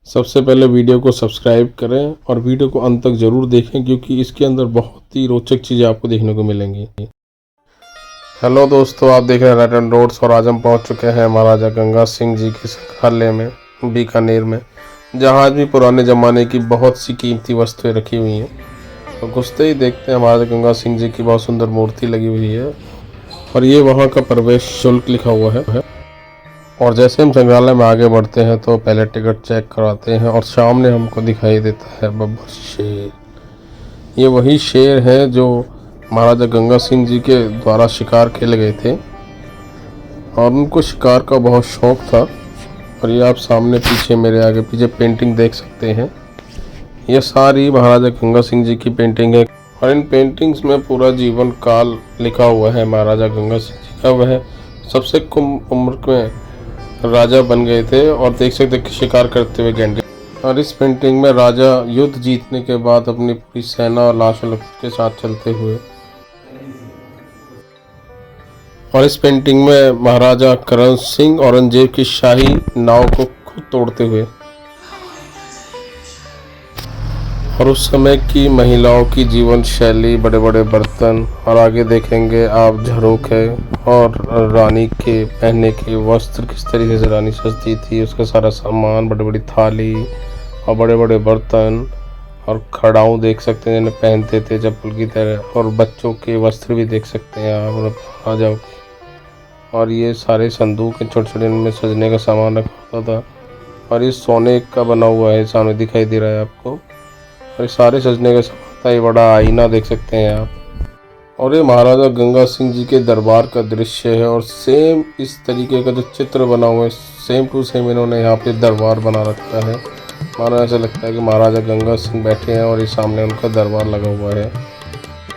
सबसे पहले वीडियो को सब्सक्राइब करें और वीडियो को अंत तक ज़रूर देखें क्योंकि इसके अंदर बहुत ही रोचक चीज़ें आपको देखने को मिलेंगी। हेलो दोस्तों, आप देख रहे हैं राइट एंड रोड्स और आज हम पहुंच चुके हैं महाराजा गंगा सिंह जी के संग्रहालय में बीकानेर में, जहां आज भी पुराने ज़माने की बहुत सी कीमती वस्तुएं रखी हुई हैं। तो घुसते ही देखते हैं महाराजा गंगा सिंह जी की बहुत सुंदर मूर्ति लगी हुई है और ये वहाँ का प्रवेश शुल्क लिखा हुआ है। और जैसे हम संग्रहालय में आगे बढ़ते हैं तो पहले टिकट चेक कराते हैं और सामने हमको दिखाई देता है बब्बर शेर। ये वही शेर है जो महाराजा गंगा सिंह जी के द्वारा शिकार खेले गए थे और उनको शिकार का बहुत शौक था। और ये आप सामने पीछे मेरे आगे पीछे पेंटिंग देख सकते हैं, ये सारी महाराजा गंगा सिंह जी की पेंटिंग है और इन पेंटिंग्स में पूरा जीवन काल लिखा हुआ है महाराजा गंगा सिंह जी का। वह सबसे कम उम्र में राजा बन गए थे और देख सकते हैं शिकार करते हुए गैंडे। और इस पेंटिंग में राजा युद्ध जीतने के बाद अपनी पूरी सेना और लाश के साथ चलते हुए, और इस पेंटिंग में महाराजा करण सिंह औरंगजेब की शाही नाव को खुद तोड़ते हुए, और उस समय की महिलाओं की जीवन शैली, बड़े बड़े बर्तन, और आगे देखेंगे आप झरोखे और रानी के पहनने के वस्त्र, किस तरीके से रानी सजती थी, उसका सारा सामान, बड़ी बड़ी थाली और बड़े बड़े बर्तन और खड़ाऊँ देख सकते हैं जिन्हें पहनते थे चप्पल की तरह, और बच्चों के वस्त्र भी देख सकते हैं आप राजाओं के। और ये सारे संदूक छोटे छोटे इनमें सजने का सामान रखा होता था और ये सोने का बना हुआ है, सामने दिखाई दे रहा है आपको। और सारे सजने का सामान, ये बड़ा आईना देख सकते हैं आप। और ये महाराजा गंगा सिंह जी के दरबार का दृश्य है और सेम इस तरीके का जो चित्र बना हुआ है, सेम टू सेम इन्होंने यहाँ पे दरबार बना रखा है। मानो ऐसा लगता है कि महाराजा गंगा सिंह बैठे हैं और ये सामने उनका दरबार लगा हुआ है,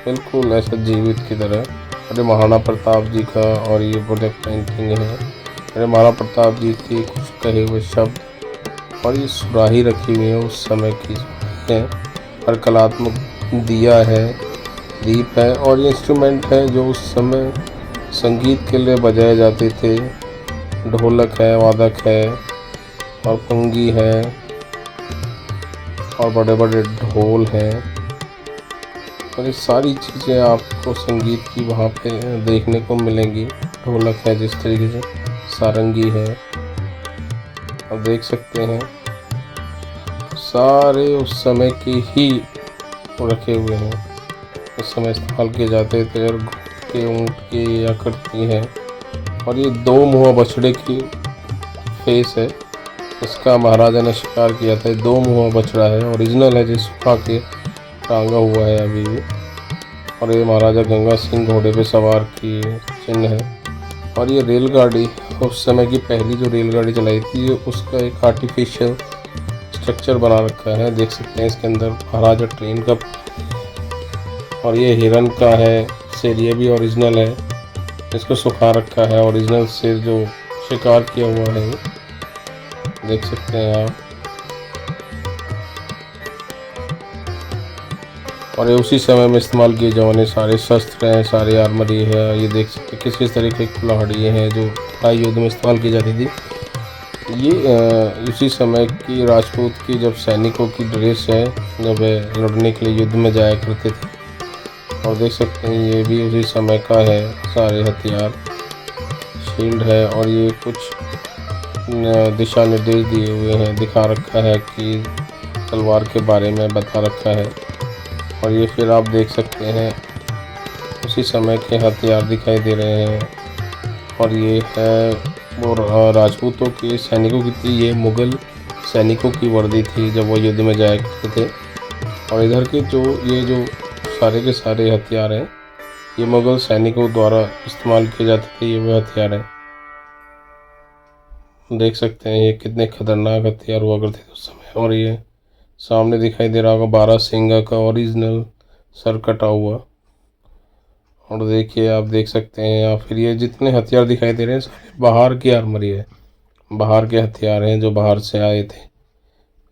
बिल्कुल ऐसा जीवित की तरह। और ये महाराणा प्रताप जी का, और ये प्रोजेक्ट पेंटिंग है, अरे महाराणा प्रताप जी के कुछ कहे हुए शब्द, और ये सुराही रखी हुई है उस समय की है, और कलात्मक दिया है, दीप है, और ये इंस्ट्रूमेंट है जो उस समय संगीत के लिए बजाए जाते थे। ढोलक है, वादक है और पुंगी है और बड़े बड़े ढोल हैं, और ये सारी चीज़ें आपको संगीत की वहाँ पे देखने को मिलेंगी। ढोलक है जिस तरीके से, सारंगी है, आप देख सकते हैं सारे उस समय के ही रखे हुए हैं, उस समय इस्तेमाल किए जाते थे। और घोड़े के, ऊँट के या करती है। और ये दो मुँहा बछड़े की फेस है, इसका महाराजा ने शिकार किया था। दो मुँहा बछड़ा है, ओरिजिनल है, जिस सुखा के टांगा हुआ है अभी भी। और ये महाराजा गंगा सिंह घोड़े पे सवार की चिन्ह है। और ये रेलगाड़ी, उस समय की पहली जो रेलगाड़ी चलाई थी, उसका एक आर्टिफिशियल स्ट्रक्चर बना रखा है, देख सकते हैं इसके अंदर महाराजा ट्रेन का। और ये हिरन का है सिर, ये भी ओरिजिनल है, इसको सुखा रखा है, ओरिजिनल सिर जो शिकार किया हुआ है, देख सकते हैं आप। और ये उसी समय में इस्तेमाल किए जाने वाले सारे शस्त्र हैं, सारी आर्मरी है, ये देख सकते हैं किस किस तरीके की कुल्हाड़ी हैं जो लड़ाई युद्ध में इस्तेमाल की जाती थी। ये उसी समय की राजपूत की जब सैनिकों की ड्रेस है, जब लड़ने के लिए युद्ध में जाया करते थे। और देख सकते हैं ये भी उसी समय का है, सारे हथियार, शील्ड है, और ये कुछ दिशा निर्देश दिए हुए हैं, दिखा रखा है कि तलवार के बारे में बता रखा है। और ये फिर आप देख सकते हैं उसी समय के हथियार दिखाई दे रहे हैं। और ये है वो राजपूतों के सैनिकों की थी, ये मुग़ल सैनिकों की वर्दी थी जब वो युद्ध में जाया करते थे। और इधर के जो ये जो सारे के सारे हथियार हैं, ये मुग़ल सैनिकों द्वारा इस्तेमाल किए जाते थे, ये वो हथियार हैं, देख सकते हैं ये कितने खतरनाक हथियार हुआ करते थे उस समय। और ये सामने दिखाई दे रहा होगा बारहसिंगा का ओरिजिनल सर कटा हुआ। और देखिए आप देख सकते हैं, या फिर ये जितने हथियार दिखाई दे रहे हैं सारे बाहर की आर्मरी है, बाहर के हथियार हैं जो बाहर से आए थे,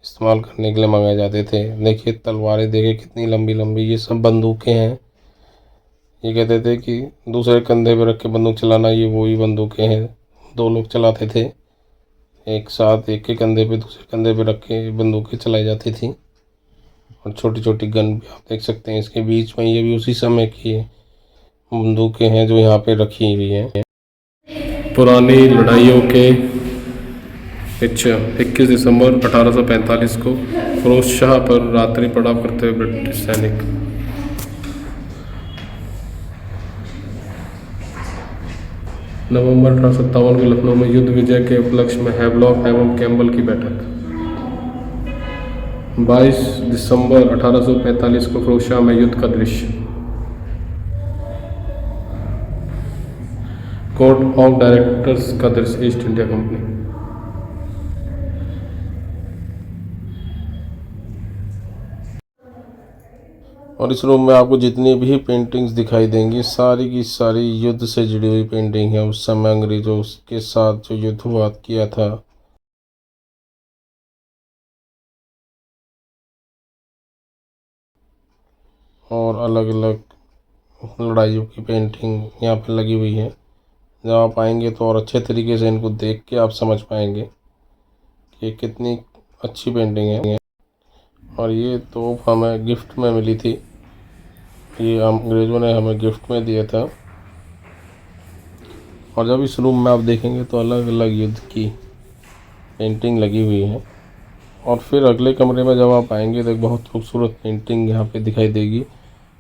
इस्तेमाल करने के लिए मंगाए जाते थे। देखिए तलवारें, देखिए कितनी लंबी लंबी, ये सब बंदूकें हैं। ये कहते थे कि दूसरे कंधे पे रख के बंदूक चलाना, ये वही बंदूकें हैं, दो लोग चलाते थे। एक साथ एक के कंधे पे दूसरे कंधे पे रख के बंदूकें चलाई जाती थी, और छोटी छोटी गन भी आप देख सकते हैं इसके बीच में। ये भी उसी समय की बंदूकें हैं जो यहाँ पे रखी हुई हैं। पुरानी लड़ाइयों के पिक्चर 21 दिसंबर 1845 को फिरोज शाह पर रात्रि पड़ाव करते हुए ब्रिटिश सैनिक। नवंबर 1857 को लखनऊ में युद्ध विजय के उपलक्ष्य में हैवलॉक एवं कैम्बल की बैठक। 22 दिसंबर 1845 को फिरोजशाह में युद्ध का दृश्य। कोर्ट ऑफ डायरेक्टर्स का दृश्य ईस्ट इंडिया कंपनी। और इस रूम में आपको जितनी भी पेंटिंग्स दिखाई देंगी सारी की सारी युद्ध से जुड़ी हुई पेंटिंग है। उस समय अंग्रेजों के साथ जो युद्ध हुआ किया था, और अलग अलग लड़ाइयों की पेंटिंग यहाँ पर लगी हुई है। जब आप आएंगे तो और अच्छे तरीके से इनको देख के आप समझ पाएंगे कि कितनी अच्छी पेंटिंग है। और ये तोप हमें गिफ्ट में मिली थी, ये अंग्रेज़ों ने हमें गिफ्ट में दिया था। और जब इस रूम में आप देखेंगे तो अलग अलग युद्ध की पेंटिंग लगी हुई है। और फिर अगले कमरे में जब आप आएंगे तो एक बहुत खूबसूरत पेंटिंग यहाँ पे दिखाई देगी।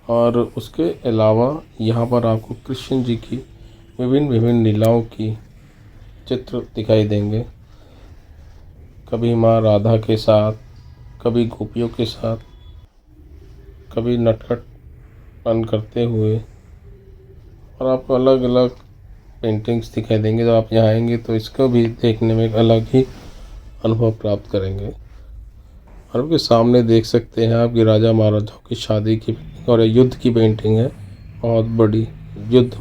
और उसके अलावा यहाँ पर आपको कृष्ण जी की विभिन्न विभिन्न लीलाओं की चित्र दिखाई देंगे, कभी माँ राधा के साथ, कभी गोपियों के साथ, कभी नटखटपन करते हुए। और आपको अलग अलग पेंटिंग्स दिखाई देंगे। जब आप यहाँ आएंगे तो इसको भी देखने में एक अलग ही अनुभव प्राप्त करेंगे। और आपके सामने देख सकते हैं आपकी राजा महाराजाओं की शादी की और युद्ध की पेंटिंग है, बहुत बड़ी युद्ध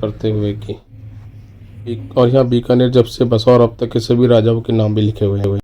करते हुए की। और यहाँ बीकानेर जब से बसा और अब तक के सभी राजाओं के नाम भी लिखे हुए हैं।